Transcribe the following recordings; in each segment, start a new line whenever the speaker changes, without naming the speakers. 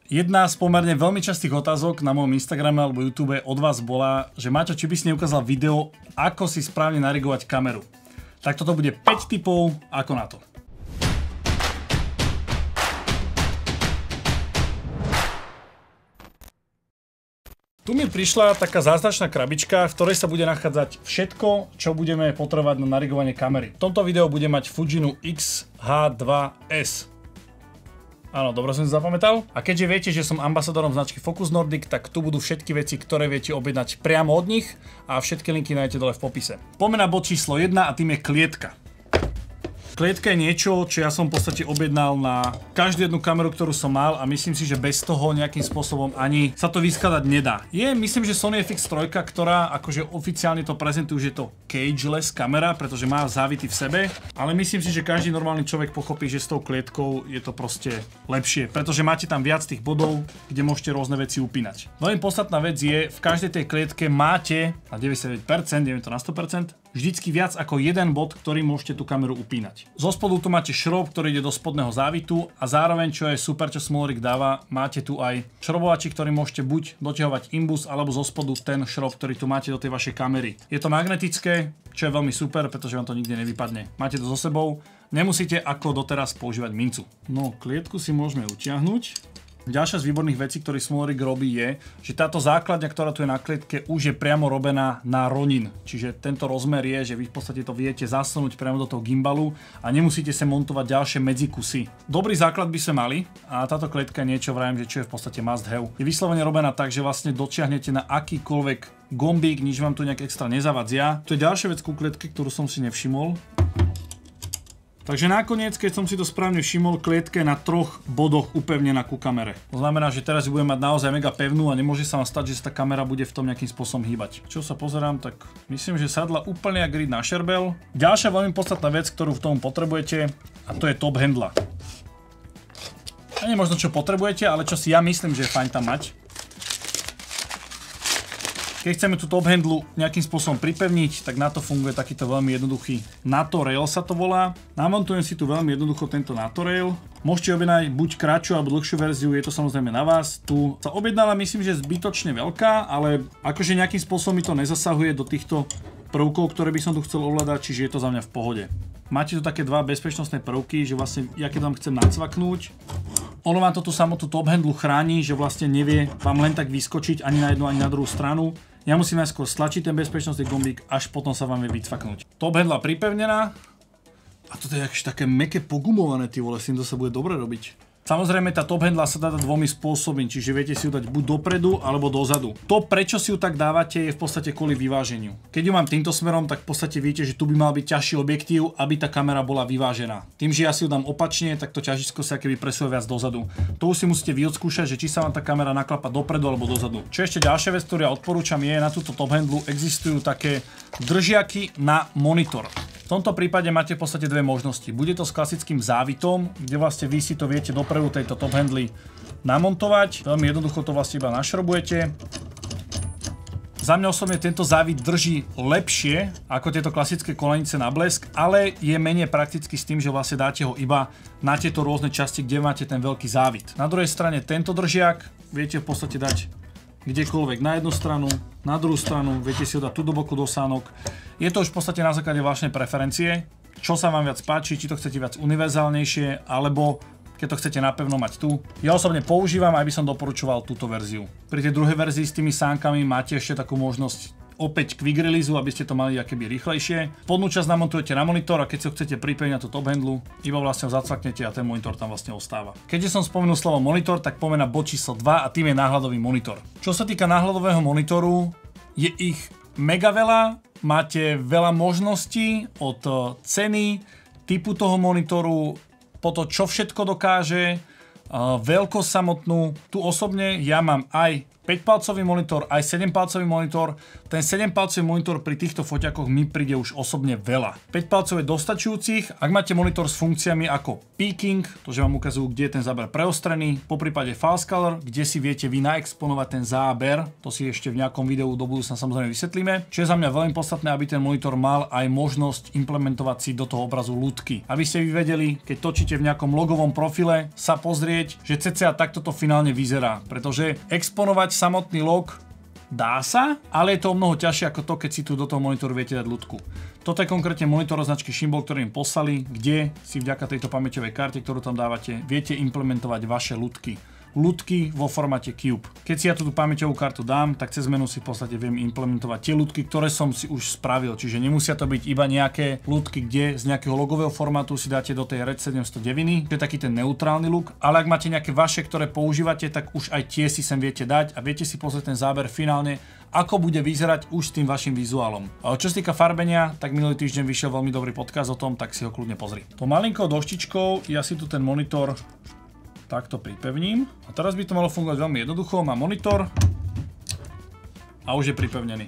Jedna z pomerne veľmi častých otázok na mojom Instagrame alebo YouTube od vás bola, že Maťo, či by si neukázal video, ako si správne narigovať kameru. Tak toto bude 5 tipov, ako na to. Tu mi prišla taká zázračná krabička, v ktorej sa bude nachádzať všetko, čo budeme potrebovať na narigovanie kamery. V tomto videu bude mať Fujinu X-H2S. Áno, dobre som si zapamätal. A keďže viete, že som ambasadorom značky Focus Nordic, tak tu budú všetky veci, ktoré viete objednať priamo od nich a všetky linky nájdete dole v popise. Poďme na bod číslo 1 a tým je klietka. Klietka je niečo, čo ja som v podstate objednal na každú jednu kameru, ktorú som mal a myslím si, že bez toho nejakým spôsobom ani sa to vyskladať nedá. Myslím, že Sony FX3, ktorá akože oficiálne to prezentuje, že je to cageless kamera, pretože má závity v sebe, ale myslím si, že každý normálny človek pochopí, že s tou klietkou je to proste lepšie, pretože máte tam viac tých bodov, kde môžete rôzne veci upínať. Veľmi podstatná vec je, v každej tej klietke máte na 99%, neviem to na 100%, vždycky viac ako jeden bod, ktorý môžete tú kameru upínať. Zo spodu tu máte šrob, ktorý ide do spodného závitu a zároveň, čo je super, čo Smolrik dáva, máte tu aj šrobovači, ktorý môžete buď doťahovať imbus, alebo zo spodu ten šrob, ktorý tu máte do tej vašej kamery. Je to magnetické, čo je veľmi super, pretože vám to nikde nevypadne. Máte to so sebou, nemusíte ako doteraz používať mincu. No, klietku si môžeme utiahnuť. Ďalšia z výborných vecí, ktorý Smolrik robí, je, že táto základňa, ktorá tu je na klietke, už je priamo robená na ronin. Čiže tento rozmer je, že vy v podstate to viete zasunúť priamo do toho gimbalu a nemusíte sa montovať ďalšie medzikusy. Dobrý základ by sme mali a táto klietka je niečo, vrajím, že čo je v podstate must have. Je vyslovene robená tak, že vlastne dočiahnete na akýkoľvek gombík, nič vám tu nejak extra nezavadzia. To je ďalšia vec ku klietke, ktorú som si nevšimol. Takže nakoniec, keď som si to správne všimol, klietka je na 3 bodoch upevnená ku kamere. To znamená, že teraz ju budem mať naozaj mega pevnú a nemôže sa vám stať, že sa tá kamera bude v tom nejakým spôsobom hýbať. Čo sa pozerám, tak myslím, že sadla úplne jak grid na šerbel. Ďalšia veľmi podstatná vec, ktorú v tom potrebujete, a to je top handla. A nie možno čo potrebujete, ale čo si ja myslím, že je fajn tam mať. Keď chceme tú top handlu nejakým spôsobom pripevniť, tak na to funguje takýto veľmi jednoduchý NATO rail sa to volá. Namontujem si tu veľmi jednoducho tento NATO rail. Môžete objednať buď kratšiu alebo dlhšiu verziu, je to samozrejme na vás. Tu sa objednala, myslím, že zbytočne veľká, ale akože nejakým spôsobom mi to nezasahuje do týchto prvkov, ktoré by som tu chcel ovládať, čiže je to za mňa v pohode. Máte tu také dva bezpečnostné prvky, že vlastne ja keď vám chcem nacvaknúť, ono vám to tu samotnú top handlu chráni, že vlastne nevie vám len tak vyskočiť ani na jednu, ani na druhú stranu. Ja musím najskôr stlačiť ten bezpečnostný gombík, až potom sa vám vie vycvaknúť. Top handla pripevnená. A toto je akože také mäkké pogumované, ty vole, s tým to sa bude dobre robiť. Samozrejme, tá top handla sa dá dať dvomi spôsobmi, čiže viete si ju dať buď dopredu alebo dozadu. To, prečo si ju tak dávate, je v podstate kvôli vyváženiu. Keď ju mám týmto smerom, tak v podstate viete, že tu by mal byť ťažší objektív, aby tá kamera bola vyvážená. Tým, že ja si ju dám opačne, tak to ťažisko sa keby presúva viac dozadu. To už si musíte vyodskúšať, že či sa vám tá kamera naklapa dopredu alebo dozadu. Čo ešte ďalšia vec, ktorú ja odporúčam, je na túto top handlu existujú také držiaky na monitor. V tomto prípade máte v podstate dve možnosti. Bude to s klasickým závitom, kde vlastne vy si to viete dopredu tejto top handly namontovať. Veľmi jednoducho to vlastne iba našrobujete. Za mňa osobne tento závit drží lepšie ako tieto klasické kolenice na blesk, ale je menej prakticky s tým, že vlastne dáte ho iba na tieto rôzne časti, kde máte ten veľký závit. Na druhej strane tento držiak viete v podstate dať kdekoľvek na jednu stranu, na druhú stranu, viete si ho dať tu do boku do sánok. Je to už v podstate na základe vašej preferencie, čo sa vám viac páči, či to chcete viac univerzálnejšie, alebo keď to chcete napevno mať tu. Ja osobne používam, aby som doporučoval túto verziu. Pri tej druhej verzii s tými sánkami máte ešte takú možnosť opäť quick release, aby ste to mali akéby rýchlejšie. Spodnú časť namontujete na monitor a keď si ho chcete pripevniť na tú top handlu, iba vlastne ho zacvaknete a ten monitor tam vlastne ostáva. Keďže som spomenul slovo monitor, tak poďme na bod číslo 2 a tým je náhľadový monitor. Čo sa týka náhľadového monitoru, je ich mega veľa, máte veľa možností od ceny, typu toho monitoru, po to, čo všetko dokáže, veľkosť samotnú. Tu osobne ja mám aj 5-palcový monitor, aj 7-palcový monitor. Ten 7-palcový monitor pri týchto foťakoch mi príde už osobne veľa. 5-palcov je dostačujúcich, ak máte monitor s funkciami ako peaking, to že vám ukazujú, kde je ten záber preostrený, poprípade false color, kde si viete vy naexponovať ten záber, to si ešte v nejakom videu do budúcna samozrejme vysvetlíme. Čo je za mňa veľmi podstatné, aby ten monitor mal aj možnosť implementovať si do toho obrazu ľudky. Aby ste vy vedeli, keď točíte v nejakom logovom profile, sa pozrieť pozrieť, že cca takto to finálne vyzerá, pretože exponovať samotný log dá sa, ale je to o mnoho ťažšie ako to, keď si tu do toho monitoru viete dať ľudku. Toto je konkrétne monitor značky Symbol, ktorý im poslali, kde si vďaka tejto pamäťovej karte, ktorú tam dávate, viete implementovať vaše ľudky. Ľudky vo formáte Cube. Keď si ja túto pamäťovú kartu dám, tak cez menu si v podstate viem implementovať tie ľudky, ktoré som si už spravil. Čiže nemusia to byť iba nejaké ľudky, kde z nejakého logového formátu si dáte do tej Red 709, to je taký ten neutrálny look, ale ak máte nejaké vaše, ktoré používate, tak už aj tie si sem viete dať a viete si pozrieť ten záber finálne, ako bude vyzerať už s tým vašim vizuálom. Čo sa týka farbenia, tak minulý týždeň vyšiel veľmi dobrý podcast o tom, tak si ho kľudne pozri. To malinkou doštičkou ja si tu ten monitor takto pripevním. A teraz by to malo fungovať veľmi jednoducho. Mám monitor a už je pripevnený.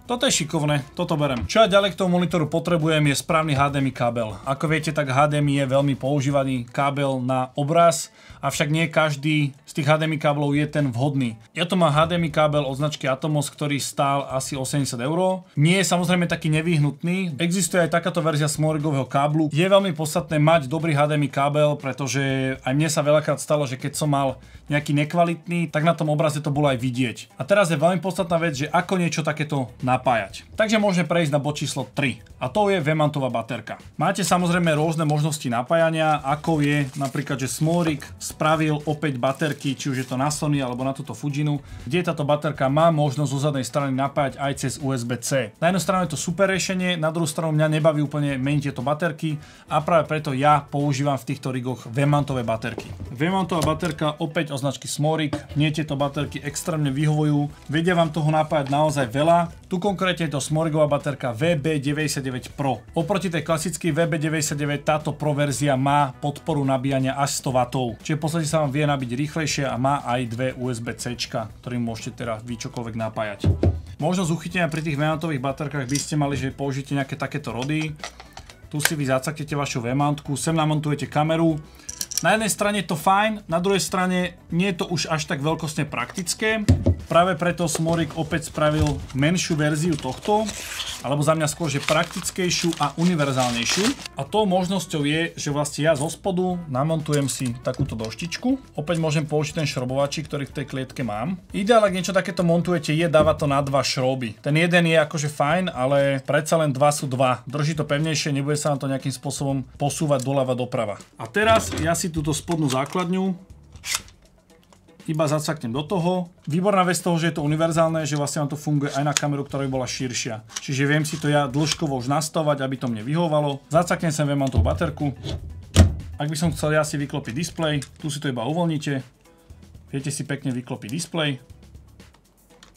Toto je šikovné, toto berem. Čo ja ďalej k tomu monitoru potrebujem je správny HDMI kábel. Ako viete, tak HDMI je veľmi používaný kábel na obraz, avšak nie každý z tých HDMI káblov je ten vhodný. Ja tu mám HDMI kábel od značky Atomos, ktorý stál asi 80 €. Nie je samozrejme taký nevyhnutný. Existuje aj takáto verzia Smorigového káblu. Je veľmi podstatné mať dobrý HDMI kábel, pretože aj mne sa veľakrát stalo, že keď som mal nejaký nekvalitný, tak na tom obraze to bolo aj vidieť. A teraz je veľmi podstatná vec, že ako niečo takéto napájať. Takže môžeme prejsť na bod číslo 3. A to je V-mountová baterka. Máte samozrejme rôzne možnosti napájania, ako je napríklad, že Smorig spravil opäť baterky, či už je to na Sony alebo na túto Fujinu, kde táto baterka má možnosť zo zadnej strany napájať aj cez USB-C. Na jednu stranu je to super riešenie, na druhú stranu mňa nebaví úplne meniť tieto baterky a práve preto ja používam v týchto rigoch V-mountové baterky. V-mountová baterka opäť značky Smorig. Mne tieto baterky extrémne vyhovujú. Vedia vám toho napájať naozaj veľa. Tu konkrétne je to Smorigová baterka VB99 Pro. Oproti tej klasickej VB99 táto Pro verzia má podporu nabíjania až 100 W. Čiže v podstate sa vám vie nabiť rýchlejšie a má aj dve USB-C, ktorým môžete teda vy čokoľvek napájať. Možnosť uchytenia pri tých V-mountových baterkách by ste mali, že použijete nejaké takéto rody. Tu si vy zacaknete vašu V-mountku, sem namontujete kameru. Na jednej strane je to fajn, na druhej strane nie je to už až tak veľkostne praktické. Práve preto Smorig opäť spravil menšiu verziu tohto, alebo za mňa skôr, že praktickejšiu a univerzálnejšiu. A tou možnosťou je, že vlastne ja zo spodu namontujem si takúto doštičku. Opäť môžem použiť ten šrobovačík, ktorý v tej klietke mám. Ideál, ak niečo takéto montujete, je dávať to na dva šroby. Ten jeden je akože fajn, ale predsa len dva sú dva. Drží to pevnejšie, nebude sa vám to nejakým spôsobom posúvať doľava doprava. A teraz ja si túto spodnú základňu iba zacaknem do toho. Výborná vec toho, že je to univerzálne, že vlastne vám to funguje aj na kameru, ktorá by bola širšia. Čiže viem si to ja dĺžkovo už nastavovať, aby to mne vyhovovalo. Zacaknem sem V-mountovú baterku. Ak by som chcel ja si vyklopiť displej, tu si to iba uvoľníte. Viete si pekne vyklopiť displej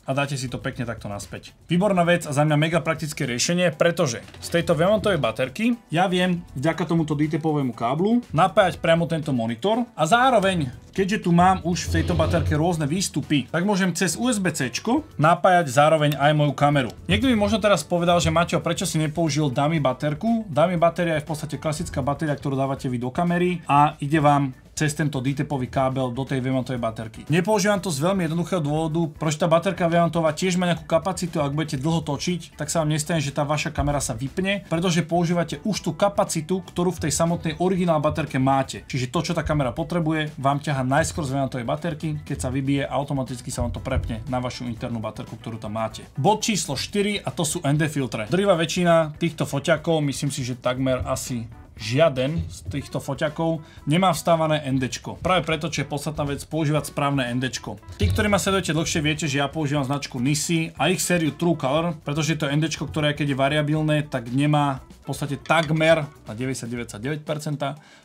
a dáte si to pekne takto naspäť. Výborná vec a za mňa mega praktické riešenie, pretože z tejto V-mountovej baterky ja viem vďaka tomuto DTP-ovému káblu napájať priamo tento monitor a zároveň, keďže tu mám už v tejto baterke rôzne výstupy, tak môžem cez USB-C napájať zároveň aj moju kameru. Niekto mi možno teraz povedal, že Maťo, prečo si nepoužil dummy baterku? Dummy batéria je v podstate klasická batéria, ktorú dávate vy do kamery a ide vám cez tento DTP-ový kábel do tej V-mountovej baterky. Nepoužívam to z veľmi jednoduchého dôvodu, pretože tá baterka V-mountová tiež má nejakú kapacitu a ak budete dlho točiť, tak sa vám nestane, že tá vaša kamera sa vypne, pretože používate už tú kapacitu, ktorú v tej samotnej originál baterke máte. Čiže to, čo tá kamera potrebuje, vám ťaha najskôr z V-mountovej baterky, keď sa vybije, automaticky sa vám to prepne na vašu internú baterku, ktorú tam máte. Bod číslo 4 a to sú ND filtre. Drvivá väčšina týchto foťakov, myslím si, že takmer asi žiaden z týchto foťakov nemá vstávané NDčko. Práve preto, čo je podstatná vec, používať správne NDčko. Tí, ktorí ma sledujete dlhšie, viete, že ja používam značku Nisi a ich sériu True Color, pretože to NDčko, ktoré keď je variabilné, tak nemá v podstate takmer na 99,9%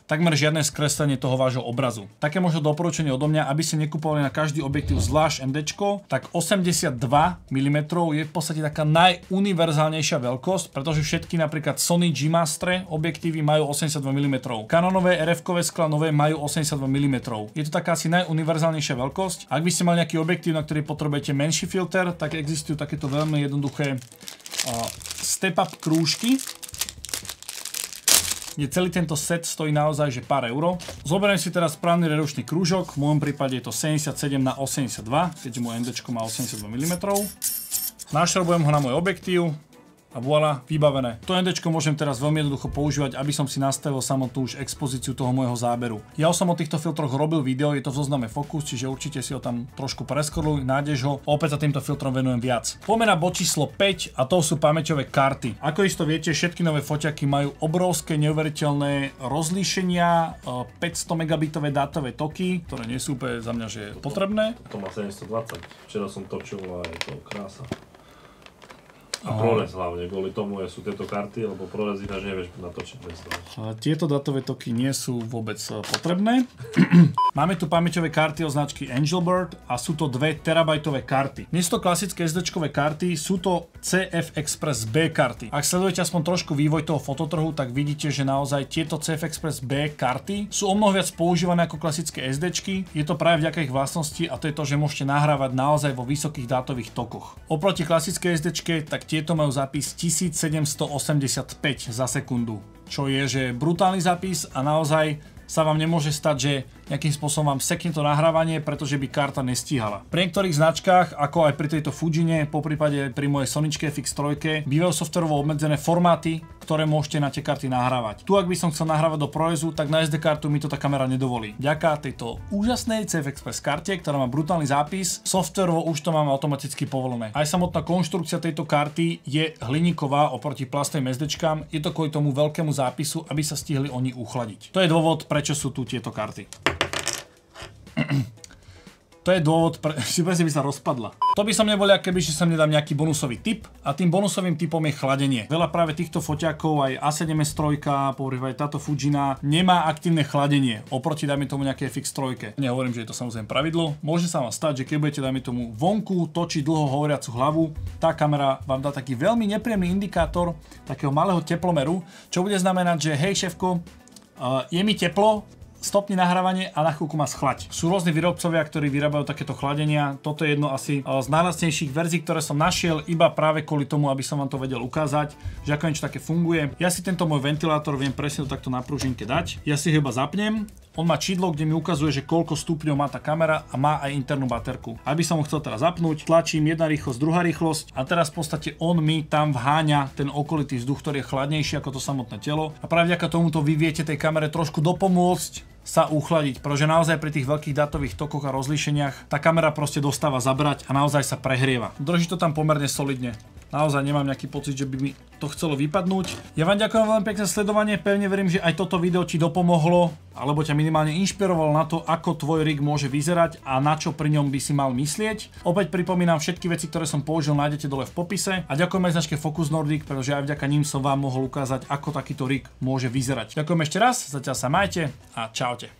takmer žiadne skreslenie toho vášho obrazu. Také možno doporučenie odo mňa, aby ste nekupovali na každý objektív zvlášť NDčko, tak 82 mm je v podstate taká najuniverzálnejšia veľkosť, pretože všetky napríklad Sony G-Master objektívy majú 82 mm. Canonové RF-kové skla nové majú 82 mm. Je to taká asi najuniverzálnejšia veľkosť. Ak by ste mali nejaký objektív, na ktorý potrebujete menší filter, tak existujú takéto veľmi jednoduché step-up krúžky, kde celý tento set stojí naozaj že pár euro. Zoberiem si teraz správny redukčný krúžok, v môjom prípade je to 77x82, keďže môj NDčko má 82 mm. Našrobujem ho na môj objektív a voilà, vybavené. To NDčko môžem teraz veľmi jednoducho používať, aby som si nastavil samotnú už expozíciu toho môjho záberu. Ja už som o týchto filtroch robil video, je to v zozname Focus, čiže určite si ho tam trošku preskroluj, nájdeš ho. Opäť sa týmto filtrom venujem viac. Poďme na bod číslo 5 a to sú pamäťové karty. Ako isto viete, všetky nové foťaky majú obrovské neuveriteľné rozlíšenia, 500 megabitové dátové toky, ktoré nie sú úplne za mňa že potrebné.
To má 720. Včera som točil a je to krása. A ProRes hlavne, kvôli tomu sú tieto karty, lebo ProRes ináč nevieš natočiť bez toho.
Tieto datové toky nie sú vôbec potrebné. Máme tu pamäťové karty o značky Angelbird a sú to 2 terabajtové karty. Nie sú to klasické SD-čkové karty, sú to CF Express B karty. Ak sledujete aspoň trošku vývoj toho fototrhu, tak vidíte, že naozaj tieto CF Express B karty sú omnoho viac používané ako klasické SD-čky. Je to práve vďaka ich vlastnosti a to je to, že môžete nahrávať naozaj vo vysokých dátových tokoch. Oproti klasické SD-čke, tak tieto majú zápis 1785 za sekundu, čo je že brutálny zápis a naozaj sa vám nemôže stať, že nejakým spôsobom vám sekne to nahrávanie, pretože by karta nestíhala. Pri niektorých značkách, ako aj pri tejto Fujine, poprípade pri mojej Soničke FX3, bývajú softverovo obmedzené formáty, ktoré môžete na tie karty nahrávať. Tu, ak by som chcel nahrávať do ProResu, tak na SD kartu mi to tá kamera nedovolí. Vďaka tejto úžasnej CF Express karte, ktorá má brutálny zápis, softverovo už to máme automaticky povolené. Aj samotná konštrukcia tejto karty je hliníková oproti plastovým SDčkám, je to kvôli tomu veľkému zápisu, aby sa stihli oni uchladiť. To je dôvod, prečo sú tu tieto karty. To je dôvod, si presne by sa rozpadla. To by som nebol, keby som nedám nejaký bonusový tip a tým bonusovým tipom je chladenie. Veľa práve týchto foťákov, aj A7S3, poprípade táto Fujina, nemá aktívne chladenie oproti dajme tomu nejaké FX3. Nehovorím, že je to samozrejme pravidlo. Môže sa vám stať, že keď budete dajme tomu vonku točiť dlho hovoriacu hlavu, tá kamera vám dá taký veľmi nepríjemný indikátor takého malého teplomeru, čo bude znamenať, že hej šéfko, je mi teplo, stopni nahrávanie a na chvíľku ma schlať. Sú rôzni výrobcovia, ktorí vyrábajú takéto chladenia. Toto je jedno asi z najlacnejších verzií, ktoré som našiel iba práve kvôli tomu, aby som vám to vedel ukázať, že ako niečo také funguje. Ja si tento môj ventilátor viem presne takto na pružinke dať. Ja si ho iba zapnem. On má čidlo, kde mi ukazuje, že koľko stupňov má tá kamera a má aj internú baterku. Aby som ho chcel teraz zapnúť, tlačím jedna rýchlosť, druhá rýchlosť a teraz v podstate on mi tam vháňa ten okolitý vzduch, ktorý je chladnejší ako to samotné telo. A práve vďaka tomuto vy viete tej kamere trošku dopomôcť sa uchladiť, pretože naozaj pri tých veľkých dátových tokoch a rozlíšeniach tá kamera proste dostáva zabrať a naozaj sa prehrieva. Drží to tam pomerne solidne. Naozaj nemám nejaký pocit, že by mi to chcelo vypadnúť. Ja vám ďakujem veľmi pekne za sledovanie, pevne verím, že aj toto video ti dopomohlo, alebo ťa minimálne inšpirovalo na to, ako tvoj rig môže vyzerať a na čo pri ňom by si mal myslieť. Opäť pripomínam, všetky veci, ktoré som použil, nájdete dole v popise a ďakujem aj značke Focus Nordic, pretože aj vďaka ním som vám mohol ukázať, ako takýto rig môže vyzerať. Ďakujem ešte raz, zatiaľ sa majte a čaute.